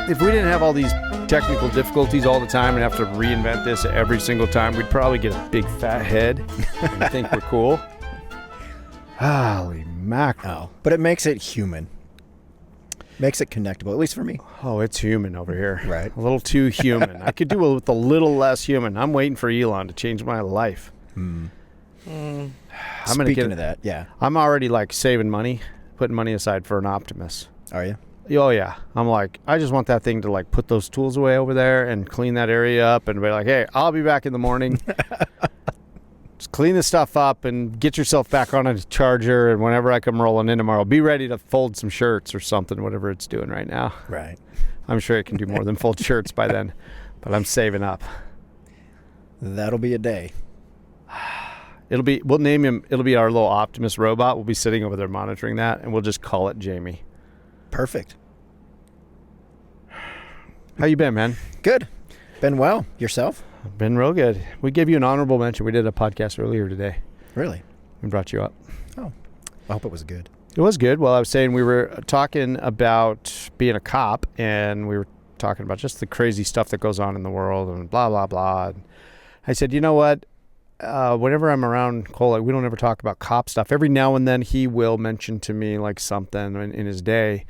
if we didn't have all these technical difficulties all the time and have to reinvent this every single time, we'd probably get a big fat head and think we're cool. Holy mackerel. But it makes it human. Makes it connectable, at least for me. Oh, it's human over here. Right. A little too human. I could do it with a little less human. I'm waiting for Elon to change my life. Speaking of that, yeah. I'm already like saving money, putting money aside for an Optimus. Are you? Oh, yeah. I'm like, I just want that thing to like put those tools away over there and clean that area up and be like, hey, I'll be back in the morning. Just clean this stuff up and get yourself back on a charger. And whenever I come rolling in tomorrow, be ready to fold some shirts or something, whatever it's doing right now. Right. I'm sure it can do more than fold shirts by then, but I'm saving up. That'll be a day. We'll name him, it'll be our little Optimus robot. We'll be sitting over there monitoring that, and we'll just call it Jamie. Perfect. How you been, man? Good. Been well. Yourself? Been real good. We gave you an honorable mention. We did a podcast earlier today. Really? We brought you up. Oh, I hope it was good. It was good. Well, I was saying we were talking about being a cop, and we were talking about just the crazy stuff that goes on in the world and blah, blah, blah. And I said, you know what? Whenever I'm around Cole, we don't ever talk about cop stuff. Every now and then he will mention to me like something in his day,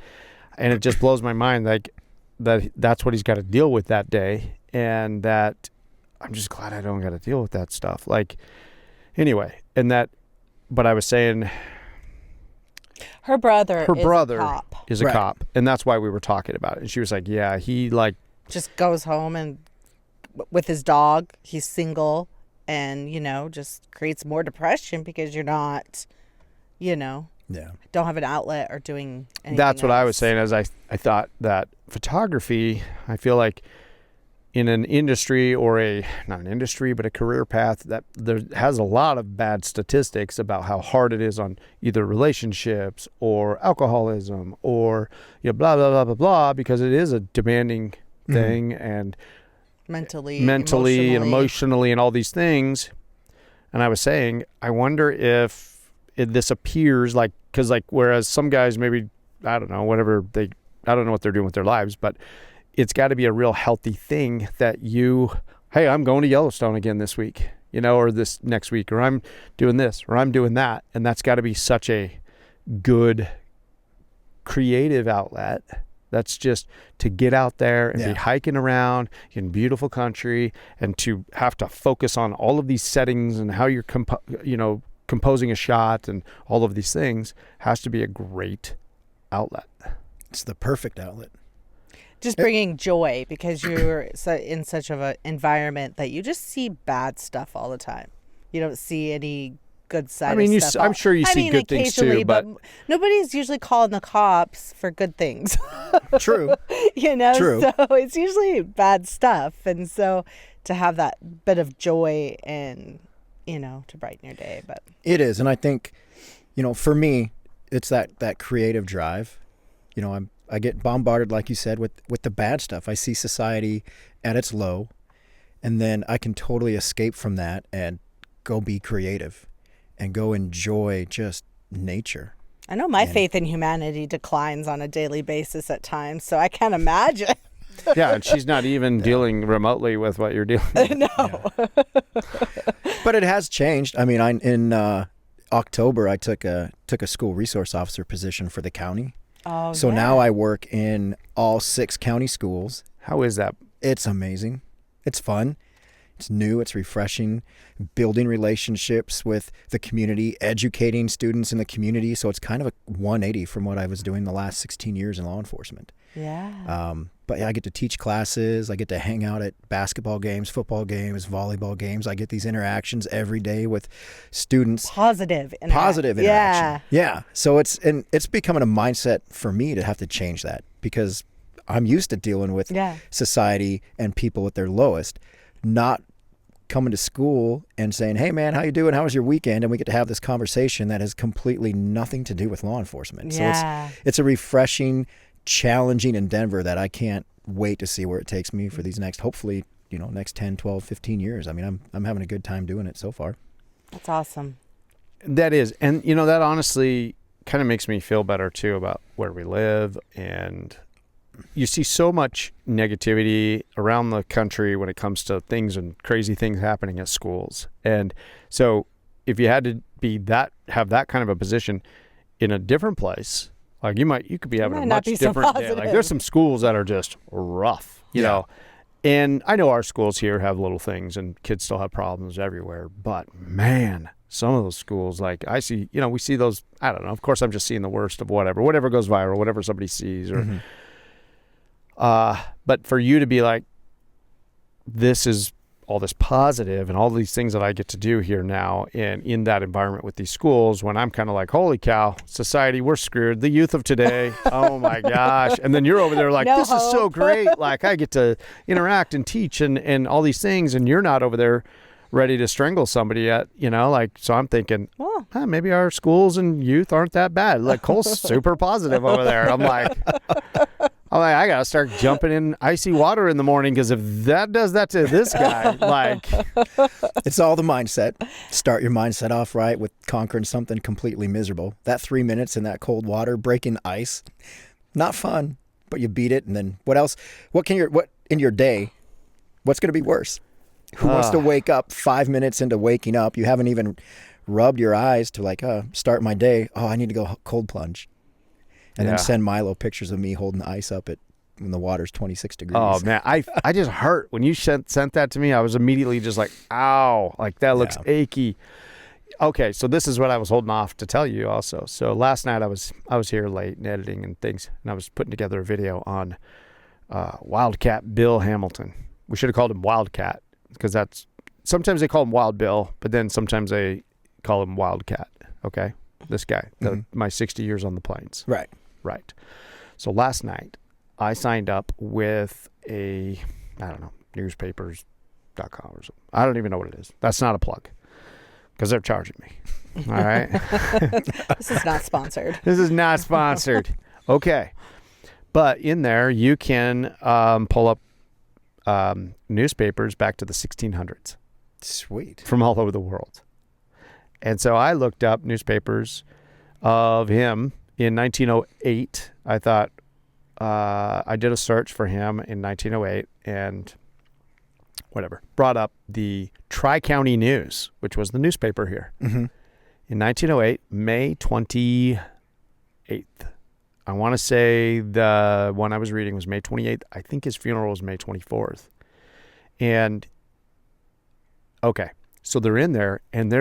and it just blows my mind like that's what he's got to deal with that day, and that I'm just glad I don't got to deal with that stuff. Like, anyway, but I was saying her brother is a cop, and that's why we were talking about it. And she was like, yeah, he like just goes home and with his dog, he's single. And, just creates more depression because you're not, don't have an outlet or doing anything That's what else. I was saying as I thought that photography, I feel like in an industry or not an industry, but a career path that there has a lot of bad statistics about how hard it is on either relationships or alcoholism or, blah, blah, blah, blah, blah, because it is a demanding thing and mentally and emotionally and all these things. And I was saying, I wonder if this appears like, because like, whereas some guys maybe, I don't know, I don't know what they're doing with their lives, but it's got to be a real healthy thing that hey, I'm going to Yellowstone again this week, or this next week, or I'm doing this, or I'm doing that. And that's got to be such a good creative outlet. That's just to get out there and be hiking around in beautiful country and to have to focus on all of these settings and how you're, composing a shot and all of these things has to be a great outlet. It's the perfect outlet. Just bringing joy because you're in such of an environment that you just see bad stuff all the time. You don't see any good side of stuff. I'm sure you see good things too, but nobody's usually calling the cops for good things. True. True. So it's usually bad stuff. And so to have that bit of joy and, to brighten your day. But it is. And I think, for me, it's that creative drive. I get bombarded, like you said, with the bad stuff. I see society at its low, and then I can totally escape from that and go be creative and go enjoy just nature. I know my faith in humanity declines on a daily basis at times, so I can't imagine. Yeah, and she's not even dealing remotely with what you're dealing with. No. Yeah. But it has changed. I mean, in October, I took a school resource officer position for the county. Oh, so now I work in all 6 county schools. How is that? It's amazing. It's fun. It's new. It's refreshing. Building relationships with the community, educating students in the community. So it's kind of a 180 from what I was doing the last 16 years in law enforcement. Yeah. But I get to teach classes. I get to hang out at basketball games, football games, volleyball games. I get these interactions every day with students. Positive interaction. Yeah. So it's becoming a mindset for me to have to change that because I'm used to dealing with society and people at their lowest, not coming to school and saying, hey man, how you doing? How was your weekend? And we get to have this conversation that has completely nothing to do with law enforcement. Yeah. So it's a refreshing, challenging endeavor that I can't wait to see where it takes me for these next 10, 12, 15 years. I mean, I'm having a good time doing it so far. That's awesome. That is. And, that honestly kind of makes me feel better too about where we live and you see so much negativity around the country when it comes to things and crazy things happening at schools. And so if you had to have that kind of a position in a different place, like you could be having a much different day. Like there's some schools that are just rough, you know. And I know our schools here have little things and kids still have problems everywhere, but man, some of those schools, like I see, we see those, I don't know, of course I'm just seeing the worst of whatever goes viral, whatever somebody sees or but for you to be like, this is all this positive and all these things that I get to do here now and in that environment with these schools, when I'm kind of like, holy cow, society, we're screwed. The youth of today, oh my gosh. And then you're over there like, this is so great. Like I get to interact and teach and all these things, and you're not over there ready to strangle somebody yet, so I'm thinking, maybe our schools and youth aren't that bad. Like Cole's super positive over there. I'm like, I got to start jumping in icy water in the morning, because if that does that to this guy, like. It's all the mindset. Start your mindset off right with conquering something completely miserable. That 3 minutes in that cold water, breaking ice, not fun, but you beat it. And then what else? What in your day, what's going to be worse? Who wants to wake up 5 minutes into waking up? You haven't even rubbed your eyes to start my day. Oh, I need to go cold plunge. And then send Milo pictures of me holding the ice up when the water's 26 degrees. Oh, man. I just hurt. When you sent that to me, I was immediately just like, ow, like that looks achy. Okay, so this is what I was holding off to tell you also. So last night I was here late and editing and things, and I was putting together a video on Wildcat Bill Hamilton. We should have called him Wildcat, because sometimes they call him Wild Bill, but then sometimes they call him Wildcat, okay? This guy, my 60 years on the plains. Right. So last night, I signed up with newspapers.com or something. I don't even know what it is. That's not a plug, because they're charging me. All right? This is not sponsored. This is not sponsored. Okay. But in there, you can pull up newspapers back to the 1600s. Sweet. From all over the world. And so I looked up newspapers of him in 1908. I thought I did a search for him in 1908 and brought up the Tri-County News, which was the newspaper here. In 1908, May 28th. I want to say the one I was reading was May 28th. I think his funeral was May 24th. And okay, so they're in there and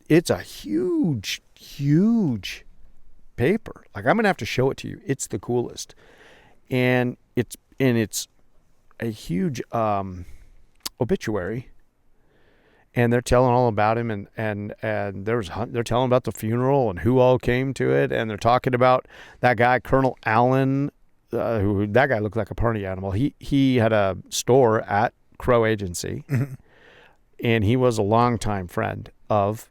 it's a huge, huge paper. Like, I'm going to have to show it to you. It's the coolest. And it's a huge obituary. And they're telling all about him, and they're telling about the funeral and who all came to it, and they're talking about that guy Colonel Allen, who that guy looked like a party animal. He had a store at Crow Agency, and he was a longtime friend of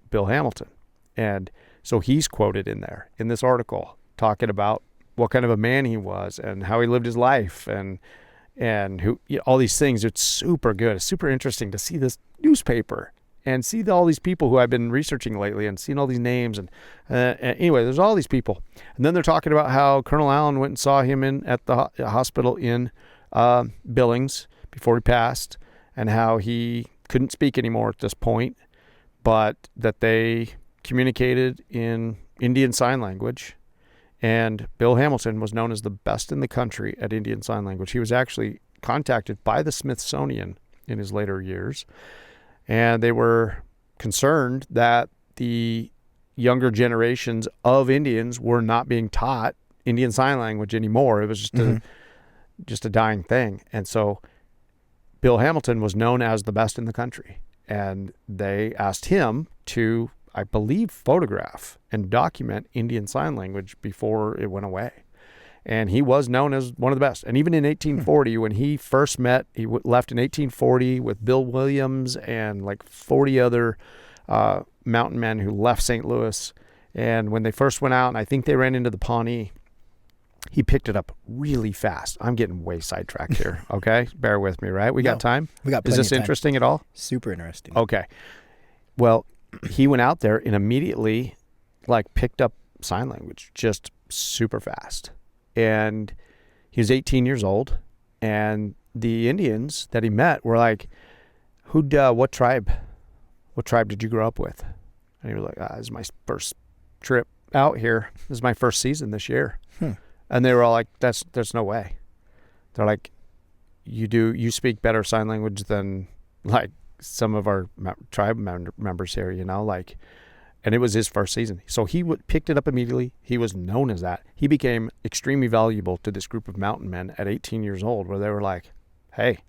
Bill Hamilton, and so he's quoted in there in this article talking about what kind of a man he was and how he lived his life and who, all these things. It's super good. It's super interesting to see this newspaper and see all these people who I've been researching lately and seeing all these names. And anyway, there's all these people. And then they're talking about how Colonel Allen went and saw him at the hospital in Billings before he passed, and how he couldn't speak anymore at this point, but that they communicated in Indian Sign Language. And Bill Hamilton was known as the best in the country at Indian Sign Language. He was actually contacted by the Smithsonian in his later years, and they were concerned that the younger generations of Indians were not being taught Indian Sign Language anymore. It was just a dying thing. And so Bill Hamilton was known as the best in the country, and they asked him to, I believe, photograph and document Indian Sign Language before it went away. And he was known as one of the best. And even in 1840, when he first met, he left in 1840 with Bill Williams and like 40 other mountain men who left St. Louis. And when they first went out, and I think they ran into the Pawnee, he picked it up really fast. I'm getting way sidetracked here, okay? Bear with me, right? We got time? We got plenty Is this of time. interesting at all? Super interesting. Okay. Well, he went out there and immediately picked up sign language just super fast. And He was 18 years old, and the Indians that he met were like, what tribe did you grow up with? And he was like, this is my first trip out here. This is my first season this year. And they were all like, there's no way. They're like, you speak better sign language than like some of our tribe members here, like, and it was his first season. So he picked it up immediately. He was known as that. He became extremely valuable to this group of mountain men at 18 years old, where they were like, hey,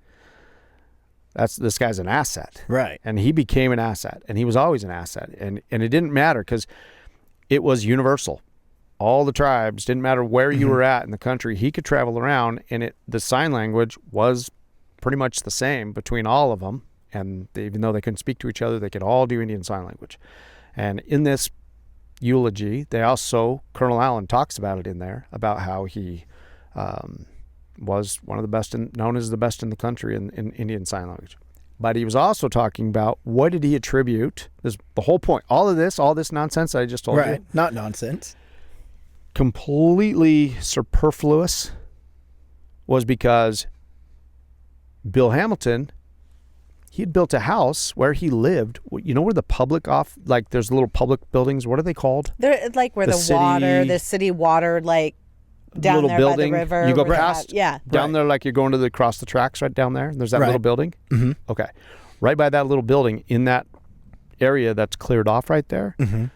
this guy's an asset. Right. And he became an asset, and he was always an asset. And it didn't matter because it was universal. All the tribes, didn't matter where you were at in the country, he could travel around, and the sign language was pretty much the same between all of them. And even though they couldn't speak to each other, they could all do Indian Sign Language. And in this eulogy, Colonel Allen talks about it in there, about how he was one of the best, known as the best in the country in Indian Sign Language. But he was also talking about, what did he attribute? This the whole point. All this nonsense that I just told you. Right, not nonsense. Completely superfluous, was because Bill Hamilton, he had built a house where he lived. You know where the public there's little public buildings. What are they called? They're like where the city water, like down little there building. by the river. You go past, down there, like you're going to across the tracks right down there. There's that little building. Mm-hmm. Okay, right by that little building, in that area that's cleared off right there. Mm-hmm.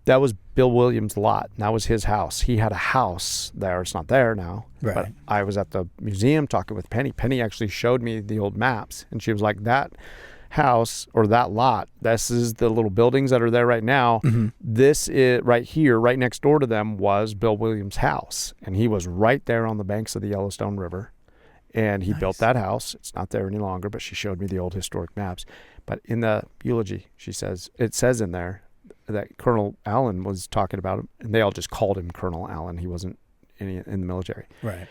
That was Bill Williams' lot. And that was his house. He had a house there. It's not there now. Right. But I was at the museum talking with Penny. Penny actually showed me the old maps. And she was like, that house or that lot, this is the little buildings that are there right now. Mm-hmm. This is right here, right next door to them, was Bill Williams' house. And he was right there on the banks of the Yellowstone River. And he built that house. It's not there any longer, but she showed me the old historic maps. But in the eulogy, it says in there that Colonel Allen was talking about him, and they all just called him Colonel Allen. He wasn't in the military. Right.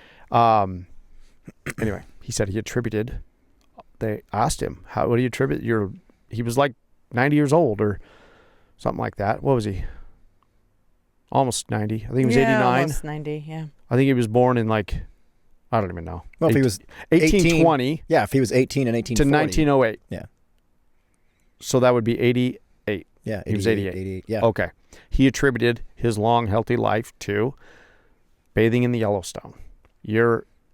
Anyway, he said they asked him, what do you attribute he was like 90 years old or something like that. What was he? Almost 90. I think he was 89. Almost 90, yeah. I think he was born in I don't even know. Well, if he was 1820. Yeah, if he was 18 in 1840. To 1908. Yeah. So that would be 88. Yeah, he was 88. 88. Yeah. Okay. He attributed his long, healthy life to bathing in the Yellowstone.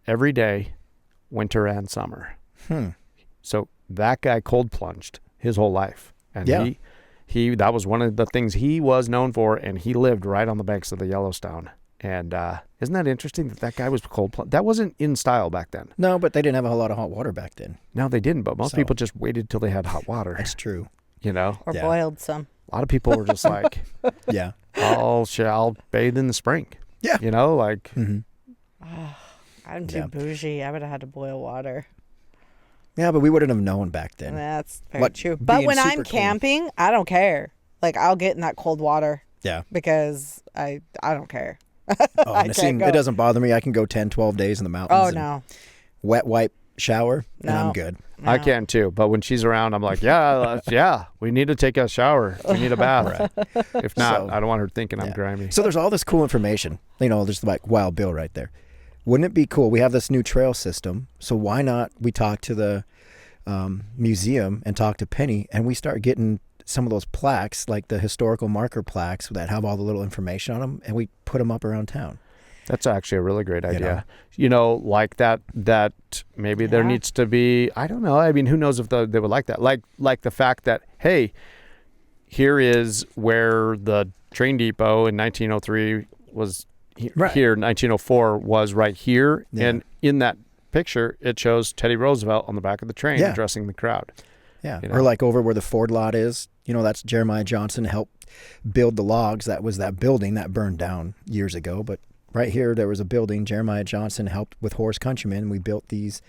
Every day, winter and summer. So that guy cold plunged his whole life. And that was one of the things he was known for, and he lived right on the banks of the Yellowstone. And isn't that interesting that guy was cold plunged? That wasn't in style back then. No, but they didn't have a whole lot of hot water back then. No, they didn't, but most people just waited till they had hot water. That's true. Or boiled some. A lot of people were just like, yeah, I'll bathe in the spring. Yeah. Mm-hmm. I'm too bougie. I would have had to boil water. Yeah, but we wouldn't have known back then. That's very true. But when I'm camping, I don't care. Like, I'll get in that cold water. Yeah. Because I don't care. It doesn't bother me. I can go 10, 12 days in the mountains. Oh, no. Wet wipe shower, and I'm good. No. I can too, but when she's around, I'm like, we need to take a shower. We need a bath. Right. If not, I don't want her thinking I'm grimy. So there's all this cool information. There's like Wild Bill right there. Wouldn't it be cool? We have this new trail system, so why not we talk to the museum and talk to Penny, and we start getting some of those plaques, like the historical marker plaques that have all the little information on them, and we put them up around town. That's actually a really great idea. Like that maybe there needs to be, I don't know. I mean, who knows if they would like that? Like the fact that, hey, here is where the train depot in 1903 was here, 1904 was right here. Yeah. And in that picture, it shows Teddy Roosevelt on the back of the train addressing the crowd. Yeah. Or like over where the Ford lot is, that's Jeremiah Johnson helped build the logs. That was that building that burned down years ago, but right here, there was a building. Jeremiah Johnson helped with Horace Countryman. We built this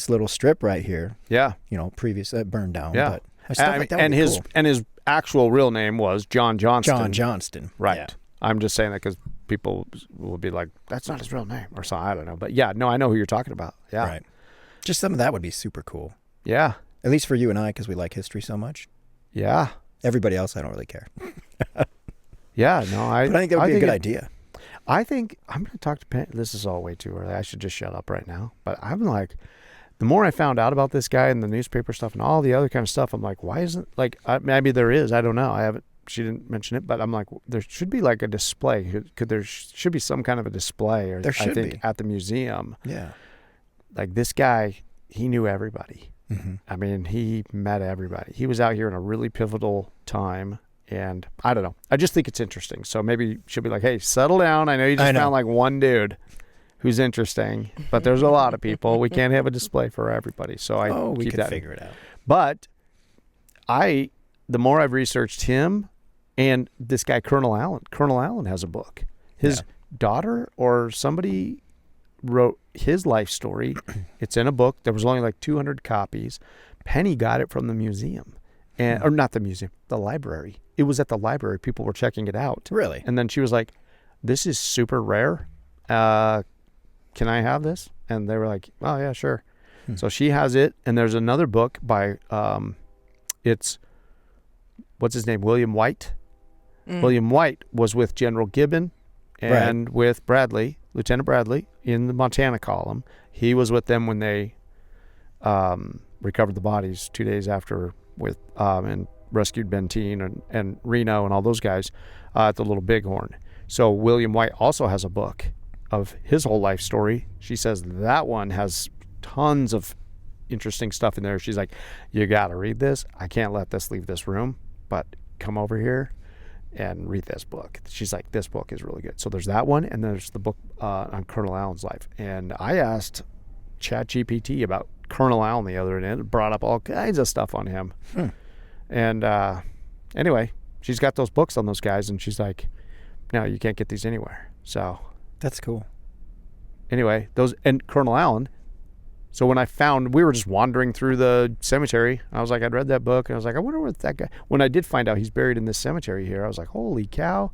little strip right here. Yeah. Previous that burned down. Yeah. But and his actual real name was John Johnston. John Johnston. Right. Yeah. I'm just saying that because people will be like, that's not his real name or something. I don't know. But yeah, no, I know who you're talking about. Yeah. Right. Just some of that would be super cool. Yeah. At least for you and I, because we like history so much. Yeah. Everybody else, I don't really care. Yeah. No, but I think that would be a good idea. I think I'm going to talk to Penny. This is all way too early. I should just shut up right now. But I'm like, the more I found out about this guy and the newspaper stuff and all the other kind of stuff, I'm like, why isn't, like, maybe there is. I don't know. I haven't, she didn't mention it, but I'm like, there should be like a display. There should be some kind of a display, or There should I think be. at the museum. Yeah. Like, this guy, he knew everybody. Mm-hmm. I mean, he met everybody. He was out here in a really pivotal time. And I don't know. I just think it's interesting. So maybe she'll be like, hey, settle down. I know you just found like one dude who's interesting, but there's a lot of people. We can't have a display for everybody. So we keep could that. figure it out. But the more I've researched him and this guy, Colonel Allen has a book. His daughter or somebody wrote his life story. It's in a book. There was only like 200 copies. Penny got it from the museum. Or not the museum, the library. It was at the library. People were checking it out. Really? And then she was like, this is super rare. Can I have this? And they were like, oh, yeah, sure. So she has it. And there's another book by, it's, what's his name? William White. William White was with General Gibbon and with Bradley, Lieutenant Bradley, in the Montana column. He was with them when they recovered the bodies 2 days after and rescued Benteen and Reno and all those guys at the Little Bighorn. So William White also has a book of his whole life story. She says that one has tons of interesting stuff in there. She's like, you got to read this. I can't let this leave this room, but come over here and read this book. She's like, this book is really good. So there's that one, and there's the book on Colonel Allen's life. And I asked ChatGPT about Colonel Allen the other day, and it brought up all kinds of stuff on him. And anyway, she's got those books on those guys, and she's like, no, you can't get these anywhere. So That's cool. anyway, and Colonel Allen. So when we were just wandering through the cemetery. I was like, I'd read that book, and I was like, I wonder what that guy. When I did find out he's buried in this cemetery here, I was like, holy cow.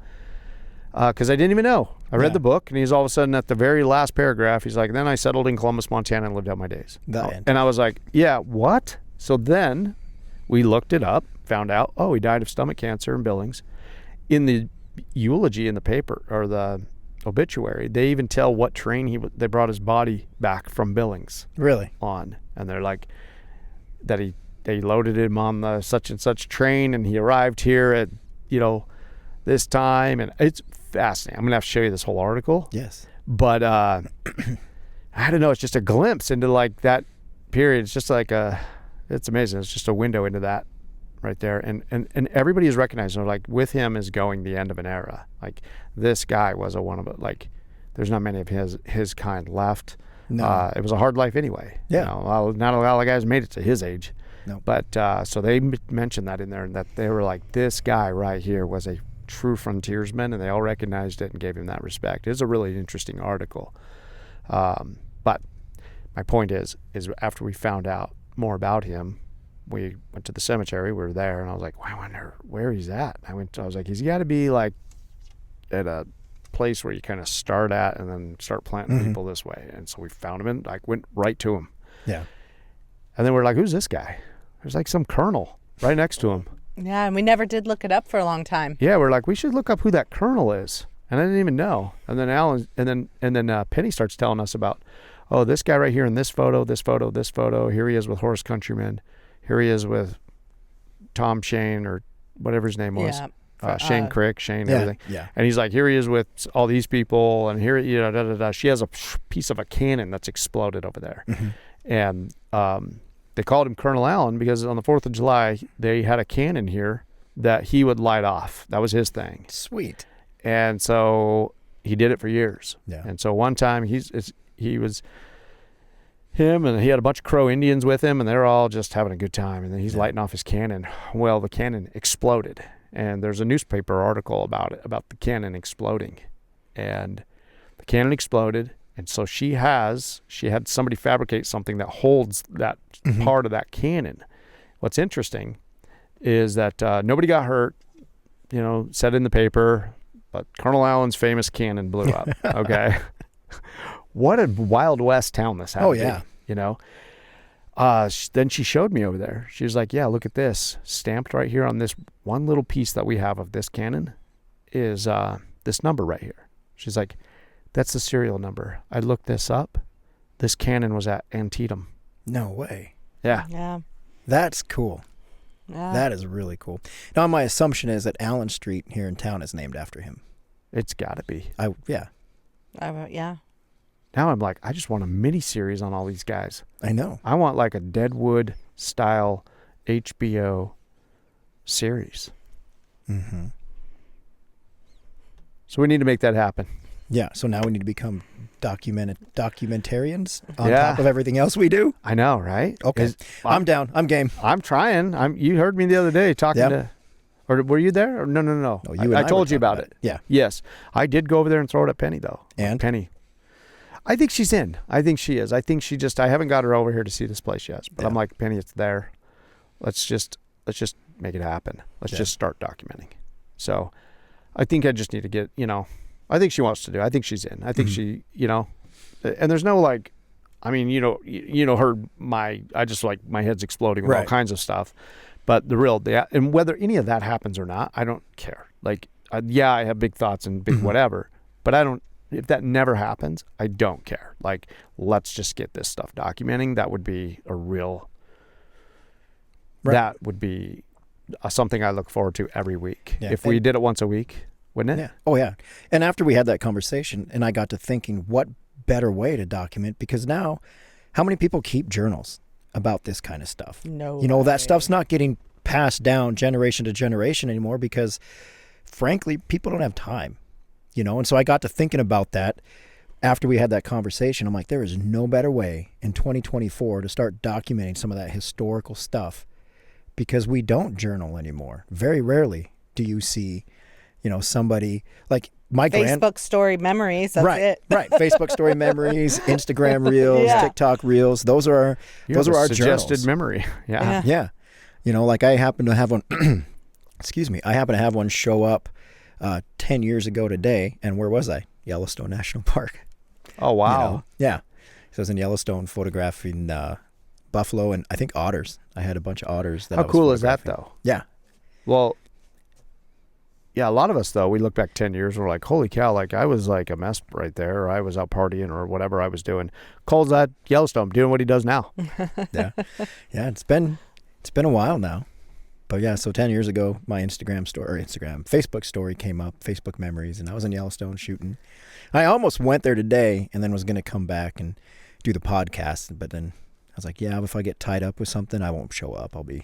Because I didn't even know. I read the book, and he's all of a sudden at the very last paragraph, he's like, then I settled in Columbus, Montana, and lived out my days. And I was like, yeah, what? So then we looked it up, found out, he died of stomach cancer in Billings. In the eulogy in the paper, or the obituary, they even tell what train they brought his body back from Billings. Really? On. And they're like, that they loaded him on the such and such train, and he arrived here at, this time. And it's fascinating. I'm going to have to show you this whole article. Yes. But I don't know. It's just a glimpse into like that period. It's just like it's amazing. It's just a window into that right there. And everybody is recognizing, like, with him is going the end of an era. Like, this guy was one of it. Like, there's not many of his kind left. No. It was a hard life anyway. Yeah. Not a lot of guys made it to his age. No. But so they mentioned that in there, and that they were like, this guy right here was a true frontiersman, and they all recognized it and gave him that respect. It's a really interesting article. But my point is after we found out more about him, we went to the cemetery. We were there, and I was like, well, I wonder where he's at. I was like, he's got to be like at a place where you kind of start at and then start planting people this way. And so we found him, and like went right to him. Yeah. And then we're like, who's this guy? There's like some colonel right next to him. Yeah, and we never did look it up for a long time. Yeah, we're like, we should look up who that colonel is. And I didn't even know. And then Alan, and then Penny starts telling us about, this guy right here in this photo. Here he is with Horace Countryman. Here he is with Tom Shane, or whatever his name was. Yeah. Shane Crick, everything. Yeah. And he's like, here he is with all these people, and here, She has a piece of a cannon that's exploded over there. And they called him Colonel Allen because on the 4th of July, they had a cannon here that he would light off. That was his thing. Sweet. And so he did it for years. Yeah. And so one time he was him, and he had a bunch of Crow Indians with him, and they're all just having a good time. And then he's lighting off his cannon. Well, the cannon exploded. And there's a newspaper article about it, about the cannon exploding. And the cannon exploded. And so she had somebody fabricate something that holds that part of that cannon. What's interesting is that nobody got hurt, said in the paper, but Colonel Allen's famous cannon blew up. Okay. What a Wild West town this had to be, Then she showed me over there. She was like, yeah, look at this. Stamped right here on this one little piece that we have of this cannon is this number right here. She's like, that's the serial number. I looked this up. This cannon was at Antietam. No way. Yeah. Yeah. That's cool. Yeah. That is really cool. Now, my assumption is that Allen Street here in town is named after him. It's got to be. Yeah. Yeah. Now I'm like, I just want a mini series on all these guys. I know. I want like a Deadwood style HBO series. Mm-hmm. So we need to make that happen. Yeah. So now we need to become documentarians on Yeah. top of everything else we do. I know, right? Okay. I'm down. I'm game. I'm trying. You heard me the other day talking Yep. to, or were you there? Or no. No, you and I I told were you about talking it. Yeah. Yes, I did go over there and throw it at Penny though. And? Penny, I think she's in. I think she is. I think she just. I haven't got her over here to see this place yet. But Yeah. I'm like, Penny, it's there. Let's just make it happen. Let's just start documenting. So, I think I just need to get. I think she wants to do. I think she's in. I think she. And there's no like. I mean, her. I just like my head's exploding with all kinds of stuff. But and whether any of that happens or not, I don't care. Like, I have big thoughts and big whatever, but I don't. If that never happens, I don't care. Like, let's just get this stuff documenting. That would be a real. Right. That would be something I look forward to every week. Yeah. If we did it once a week, wouldn't it? Yeah. Oh, yeah. And after we had that conversation, and I got to thinking, what better way to document? Because now, how many people keep journals about this kind of stuff? No. That stuff's not getting passed down generation to generation anymore because, frankly, people don't have time. And so I got to thinking about that after we had that conversation. I'm like, there is no better way in 2024 to start documenting some of that historical stuff because we don't journal anymore. Very rarely do you see, somebody like my Facebook story memories. That's it. Right. Facebook story memories, Instagram reels, TikTok reels. Those are our suggested journals. memory. Yeah. Yeah. Like I happen to have one, excuse me. I happen to have one show up 10 years ago today. And where was I? Yellowstone National Park. Oh, wow. Yeah. So I was in Yellowstone photographing buffalo and I think otters. I had a bunch of otters. How cool is that, though? Yeah. Well, yeah, a lot of us, though, we look back 10 years and we're like, holy cow, like I was like a mess right there, or I was out partying or whatever I was doing. Cole's at Yellowstone doing what he does now. Yeah. Yeah, it's been a while now. But yeah, so 10 years ago, my Facebook story came up, Facebook memories, and I was in Yellowstone shooting. I almost went there today and then was going to come back and do the podcast. But then I was like, yeah, if I get tied up with something, I won't show up. I'll be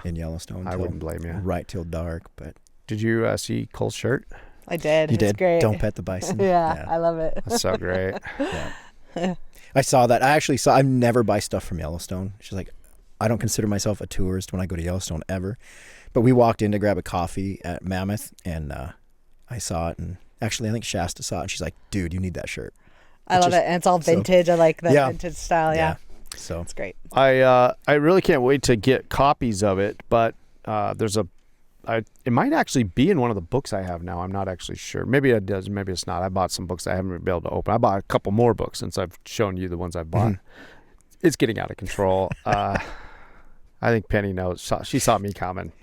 in Yellowstone. I wouldn't blame you. Right till dark. But did you see Cole's shirt? I did. You It's did? great. Don't Pet the Bison. Yeah, I love it. That's so great. Yeah. I saw that. I never buy stuff from Yellowstone. She's like, I don't consider myself a tourist when I go to Yellowstone ever. But we walked in to grab a coffee at Mammoth, and I saw it. And actually, I think Shasta saw it, and she's like, dude, you need that shirt. I love it. And it's all vintage. I like the vintage style. Yeah. So it's great. I really can't wait to get copies of it, but it might actually be in one of the books I have now. I'm not actually sure. Maybe it does. Maybe it's not. I bought some books I haven't been able to open. I bought a couple more books since I've shown you the ones I've bought. It's getting out of control. I think Penny knows. She saw me coming.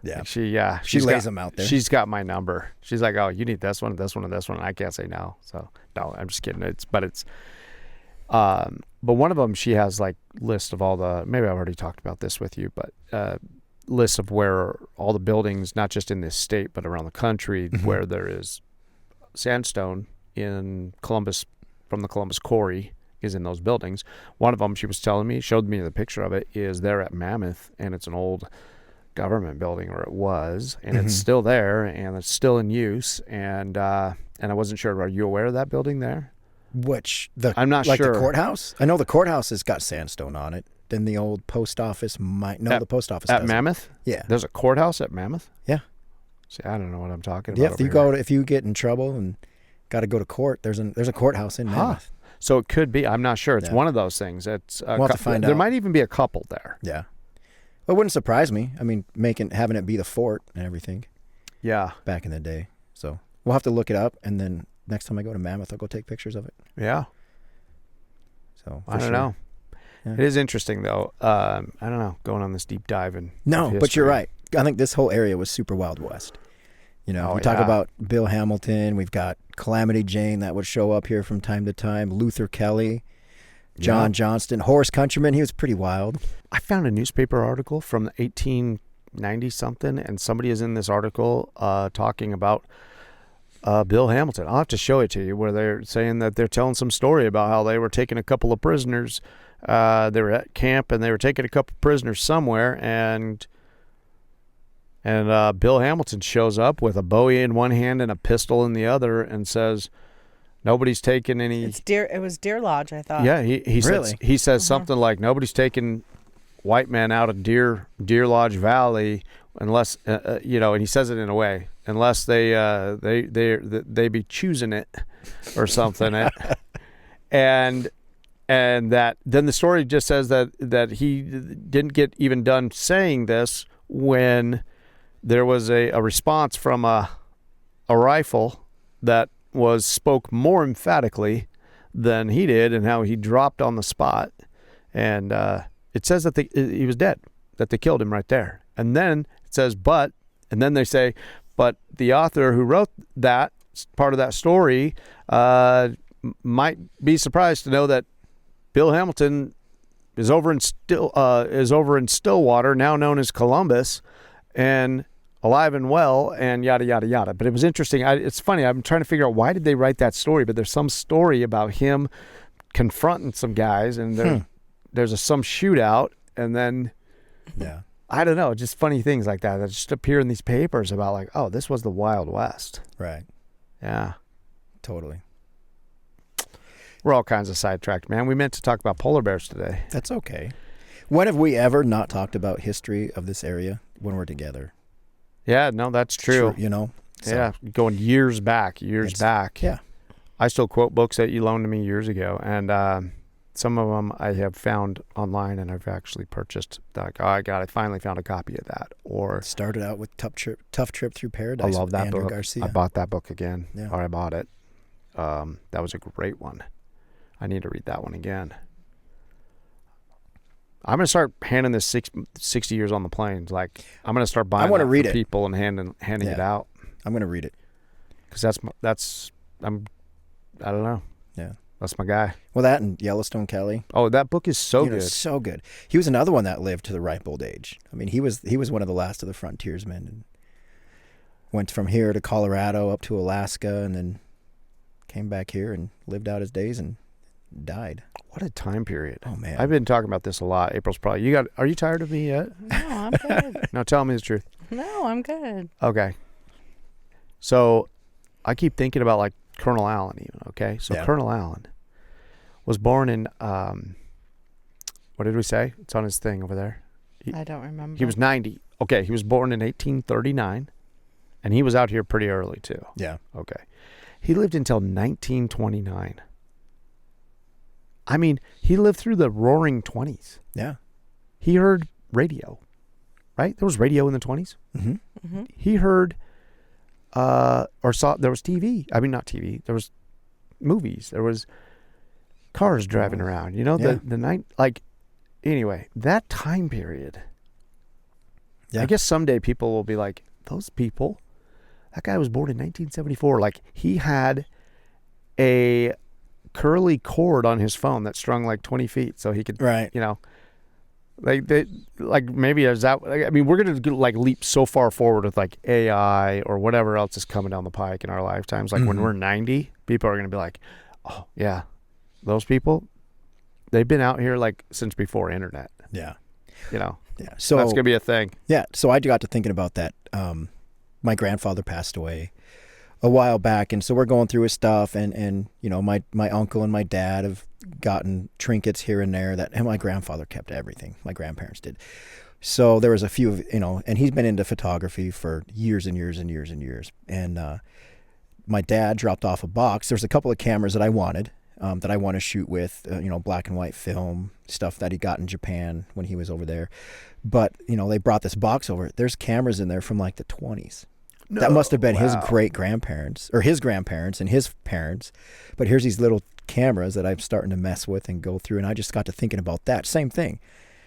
Yeah. She lays them out there. She's got my number. She's like, oh, you need this one, this one, and this one. And I can't say no. So no, I'm just kidding. But one of them, she has like list of all the, maybe I've already talked about this with you, but lists of where all the buildings, not just in this state, but around the country, where there is sandstone in Columbus, from the Columbus Quarry, is in those buildings. One of them, she was telling me, showed me the picture of it, is there at Mammoth, and it's an old government building, or it was, and it's still there, and it's still in use, and I wasn't sure. Are you aware of that building there? I'm not sure. The courthouse? I know the courthouse has got sandstone on it. Then the old post office the post office at doesn't. Mammoth. Yeah, there's a courthouse at Mammoth. Yeah. See, I don't know what I'm talking about. Yeah, if you get in trouble and got to go to court, there's a courthouse in Mammoth. So it could be. I'm not sure. It's one of those things. It's we'll have to find out. There might even be a couple there. Yeah. Well, it wouldn't surprise me. I mean, having it be the fort and everything. Yeah. Back in the day. So we'll have to look it up, and then next time I go to Mammoth, I'll go take pictures of it. Yeah. So I don't know. Yeah. It is interesting, though. I don't know, going on this deep dive and but you're right. I think this whole area was super Wild West. You know, Oh, we talk yeah. about Bill Hamilton. We've got Calamity Jane that would show up here from time to time. Luther Kelly, John Yeah. Johnston, Horace Countryman. He was pretty wild. I found a newspaper article from 1890 something, and somebody is in this article talking about Bill Hamilton. I'll have to show it to you, where they're saying that they're telling some story about how they were taking a couple of prisoners. They were at camp and they were taking a couple of prisoners somewhere, and Bill Hamilton shows up with a Bowie in one hand and a pistol in the other and says, "Nobody's taken any." It was Deer Lodge, I thought. Yeah, he Really? says something like, "Nobody's taken white men out of Deer Lodge Valley unless and he says it in a way, unless they be choosing it or something." and that then the story just says that he didn't get even done saying this when there was a response from a rifle that spoke more emphatically than he did, and how he dropped on the spot. And it says that he was dead, that they killed him right there. And then it says, and then they say, but the author who wrote that part of that story might be surprised to know that Bill Hamilton is over in Stillwater, now known as Columbus, and alive and well, and yada yada yada. But it was interesting. It's funny. I'm trying to figure out why did they write that story. But there's some story about him confronting some guys, and there's some shootout, and then I don't know, just funny things like that just appear in these papers about like, oh, this was the Wild West. Right. Yeah. Totally. We're all kinds of sidetracked, man. We meant to talk about polar bears today. That's okay. When have we ever not talked about history of this area when we're together? Yeah, no, that's true. You know? So, yeah, going years back. Yeah. I still quote books that you loaned to me years ago, and some of them I have found online, and I've actually purchased. Like, oh, I finally found a copy of that. Or it started out with Tough Trip Through Paradise. I love that Andrew book. Garcia. I bought that book again, Yeah. or I bought it. That was a great one. I need to read that one again. I'm going to start handing this 60 years on the plains. Like, I'm going to start buying wanna that read for it. people and handing it out. I'm going to read it. Because I don't know. Yeah. That's my guy. Well, that and Yellowstone Kelly. Oh, that book is so good. So good. He was another one that lived to the ripe old age. I mean, he was one of the last of the frontiersmen, and went from here to Colorado up to Alaska, and then came back here and lived out his days and died. What a time period. Oh, man. I've been talking about this a lot. April's probably, are you tired of me yet? No, I'm good. No, tell me the truth. No, I'm good. Okay. So I keep thinking about like Colonel Allen even, okay? So Yeah. Colonel Allen was born in, what did we say? It's on his thing over there. I don't remember. He was 90. Okay, he was born in 1839, and he was out here pretty early too. Yeah. Okay. He lived until 1929. I mean, he lived through the roaring 20s. Yeah. He heard radio, right? There was radio in the 20s. Mm-hmm. Mm-hmm. He heard or saw, there was TV. I mean, not TV. There was movies. There was cars driving around. You know, Yeah. the night, like, anyway, that time period. Yeah. I guess someday people will be like, those people, that guy was born in 1974. Like, he had a curly cord on his phone that strung like 20 feet so he could, Right. you know, like maybe is that, I mean, we're going to like leap so far forward with like AI or whatever else is coming down the pike in our lifetimes. Like when we're 90, people are going to be like, oh yeah, those people, they've been out here like since before internet, Yeah. you know. Yeah. So that's going to be a thing. Yeah. So I got to thinking about that. My grandfather passed away a while back, and so we're going through his stuff, and you know, my uncle and my dad have gotten trinkets here and there and my grandfather kept everything. My grandparents did. So there was a few, you know, and he's been into photography for years and years and years and years. And my dad dropped off a box. There's a couple of cameras that I wanted, that I want to shoot with, you know, black and white film stuff that he got in Japan when he was over there. But, you know, they brought this box over. There's cameras in there from like the 20s. That must have been his great-grandparents, or his grandparents and his parents. But here's these little cameras that I'm starting to mess with and go through, and I just got to thinking about that. Same thing.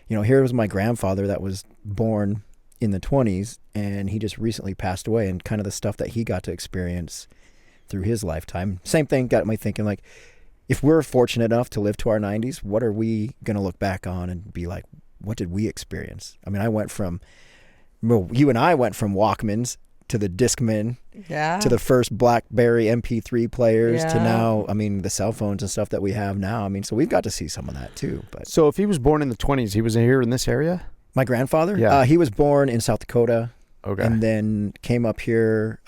You know, here was my grandfather that was born in the 20s, and he just recently passed away, and kind of the stuff that he got to experience through his lifetime. Same thing got me thinking, like, if we're fortunate enough to live to our 90s, what are we going to look back on and be like, what did we experience? I mean, you and I went from Walkmans to the Discman, to the first BlackBerry MP3 players, to now, I mean, the cell phones and stuff that we have now. I mean, so we've got to see some of that too. But so if he was born in the 20s, he was here in this area? My grandfather? Yeah. He was born in South Dakota. Okay. And then came up here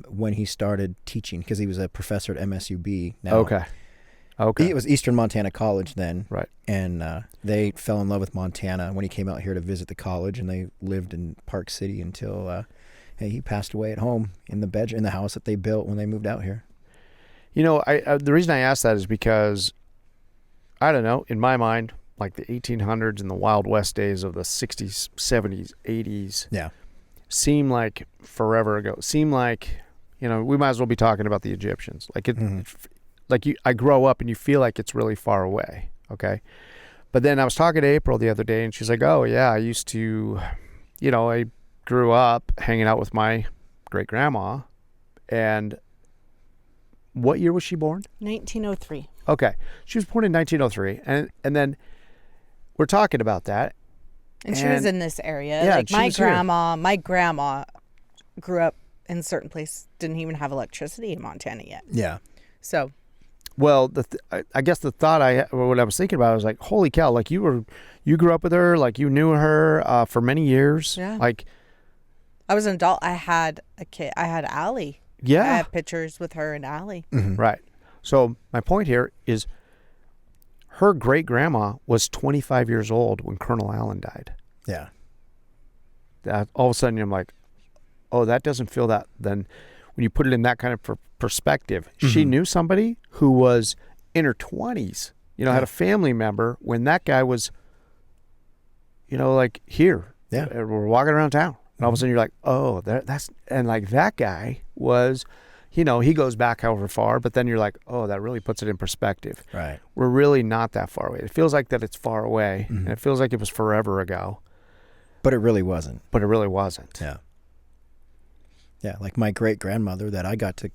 when he started teaching, because he was a professor at MSUB. Now, Okay. It was Eastern Montana College then. Right. And they fell in love with Montana when he came out here to visit the college, and they lived in Park City until he passed away at home in the house that they built when they moved out here. You know, the reason I ask that is because, I don't know, in my mind, like the 1800s and the Wild West days of the 60s, 70s, 80s. Yeah. Seem like forever ago. Seem like, you know, we might as well be talking about the Egyptians. Like it, I grow up and you feel like it's really far away. Okay. But then I was talking to April the other day, and she's like, oh yeah, I used to, you know, I grew up hanging out with my great grandma. And what year was she born? 1903. Okay. She was born in 1903. And then we're talking about that. And she was in this area. Yeah, like she was here. my grandma grew up in a certain place, didn't even have electricity in Montana yet. Yeah. So. Well, I guess the thought what I was thinking about, I was like, holy cow, like you grew up with her, like you knew her for many years. Yeah. Like, I was an adult. I had a kid. I had Allie. Yeah. I have pictures with her and Allie. Mm-hmm. Right. So my point here is, her great grandma was 25 years old when Colonel Allen died. Yeah. That all of a sudden I'm like, oh, that doesn't feel that. Then when you put it in that kind of perspective, she knew somebody who was in her 20s, you know, had a family member when that guy was, you know, like here. Yeah. We're walking around town. And all of a sudden you're like, oh, that's, and like that guy was, you know, he goes back however far, but then you're like, oh, that really puts it in perspective. Right. We're really not that far away. It feels like that it's far away, and it feels like it was forever ago. But it really wasn't. But it really wasn't. Yeah. Yeah, like my great-grandmother that I got to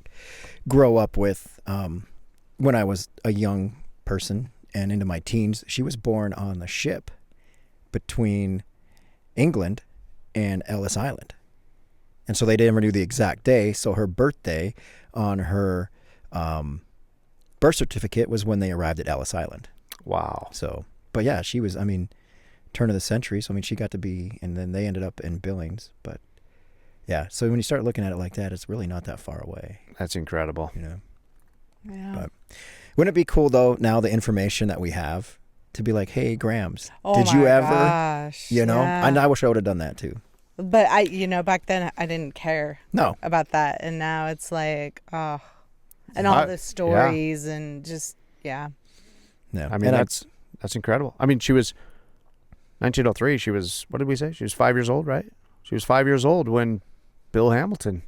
grow up with when I was a young person and into my teens, she was born on the ship between England and Ellis Island. And so they never knew the exact day. So her birthday on her birth certificate was when they arrived at Ellis Island. Wow. So, but yeah, she was, I mean, turn of the century. So, I mean, she got to be, and then they ended up in Billings. But yeah, so when you start looking at it like that, it's really not that far away. That's incredible. You know? Yeah. But wouldn't it be cool, though, now the information that we have to be like, hey, Grams, Oh did you my ever, gosh, you know? yeah. And I wish I would have done that too. But back then I didn't care No. about that. And now it's like, oh, and all the stories and just, yeah. No. I mean, that's incredible. I mean, she was 1903. She was, what did we say? She was 5 years old, right? She was 5 years old when Bill Hamilton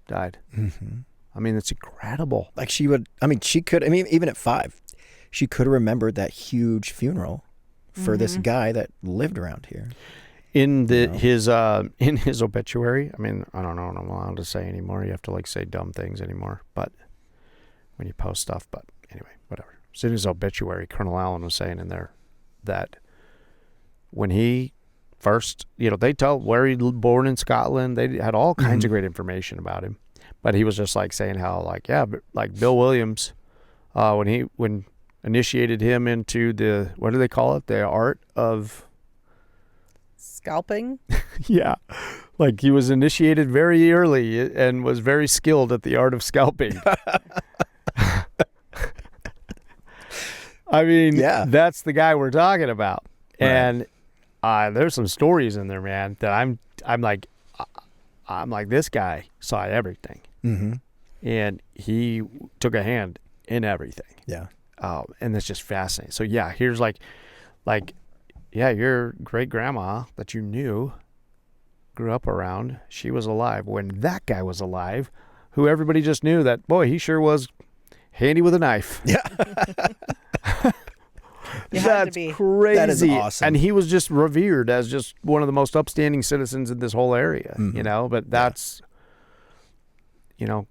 died. Mm-hmm. I mean, it's incredible. Like she could, even at 5, she could have remembered that huge funeral for this guy that lived around here. In his obituary, I mean, I don't know what I'm allowed to say anymore. You have to like say dumb things anymore, but when you post stuff, but anyway, whatever. So in his obituary, Colonel Allen was saying in there that when he first, they tell where he was born in Scotland. They had all kinds of great information about him, but he was just like saying how like Bill Williams, when initiated him into the, what do they call it? The art of Scalping? Yeah. Like he was initiated very early and was very skilled at the art of scalping. I mean, that's the guy we're talking about. Right. And there's some stories in there, man, that I'm like, this guy saw everything. Mm-hmm. And he took a hand in everything. Yeah. And that's just fascinating. So yeah, here's like, yeah, your great grandma that you knew grew up around, she was alive when that guy was alive, who everybody just knew that, boy, he sure was handy with a knife. Yeah. You had to That's be. crazy. That is awesome. And he was just revered as just one of the most upstanding citizens in this whole area, you know, but that's, you know,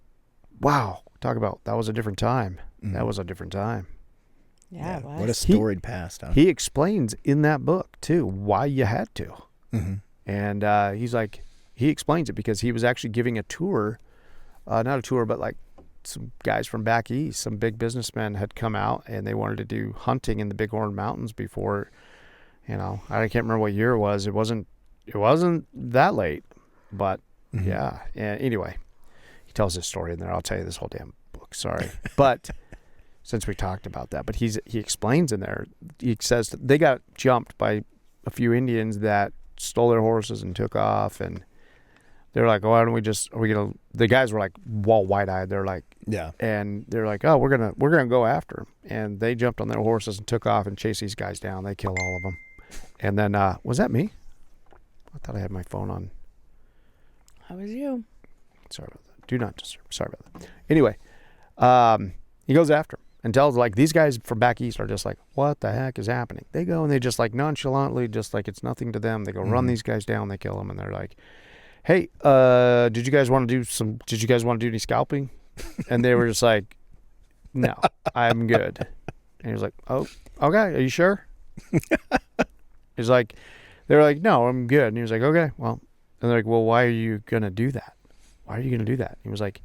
wow. Talk about, that was a different time. That was a different time. Yeah, it was. What a storied past, huh? He explains in that book, too, why you had to. And he's like, he explains it because he was actually giving a tour, not a tour, but like some guys from back east, some big businessmen had come out and they wanted to do hunting in the Bighorn Mountains before, you know, I can't remember what year it was. It wasn't that late, but yeah. And anyway, he tells this story in there. I'll tell you this whole damn book. Sorry. But since we talked about that, but he explains in there, he says that they got jumped by a few Indians that stole their horses and took off, and they're like, why don't we just, the guys were like, wide-eyed. They're like, yeah. And they're like, oh, we're gonna go after them. And they jumped on their horses and took off and chased these guys down. They killed all of them. And then, was that me? I thought I had my phone on. How was you? Sorry about that. Do not disturb. Sorry about that. Anyway, he goes after them and tells, like, these guys from back east are just like, what the heck is happening? They go and they just like nonchalantly, just like it's nothing to them. They go run these guys down. They kill them. And they're like, hey, did you guys want to do any scalping? And they were just like, no, I'm good. And he was like, oh, okay, are you sure? He's like, they were like, no, I'm good. And he was like, okay, well, and they're like, well, why are you going to do that? Why are you going to do that? He was like,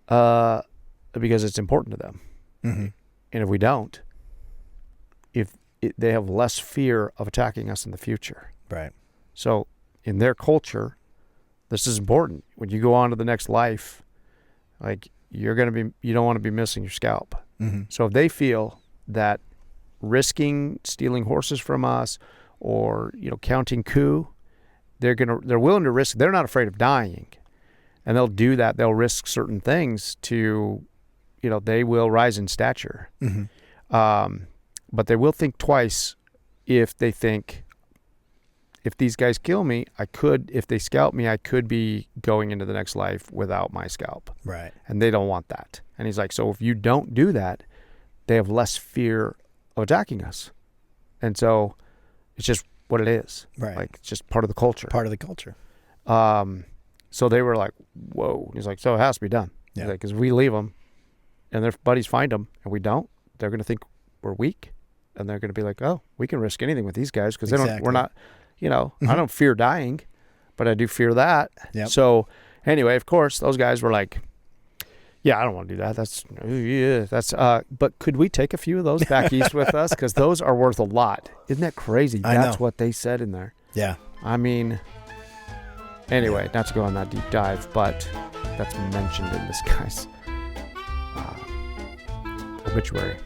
because it's important to them. And if we don't, they have less fear of attacking us in the future. Right. So in their culture, this is important. When you go on to the next life, like you don't want to be missing your scalp. So if they feel that risking stealing horses from us or, you know, counting coup, they're willing to risk. They're not afraid of dying, and they'll do that. They'll risk certain things to, you know, they will rise in stature. But they will think twice if they think, if these guys kill me, if they scalp me, I could be going into the next life without my scalp. Right. And they don't want that. And he's like, so if you don't do that, they have less fear of attacking us. And so it's just what it is. Right. Like, it's just part of the culture. Part of the culture. So they were like, whoa. He's like, so it has to be done. Yeah. He's like, because we leave them and their buddies find them and we don't, they're going to think we're weak. And they're going to be like, oh, we can risk anything with these guys because we're not, you know, I don't fear dying, but I do fear that. Yep. So anyway, of course, those guys were like, yeah, I don't want to do that. But could we take a few of those back east with us? Because those are worth a lot. Isn't that crazy? That's what they said in there. Yeah. I mean, anyway, not to go on that deep dive, but that's mentioned in this guy's obituary.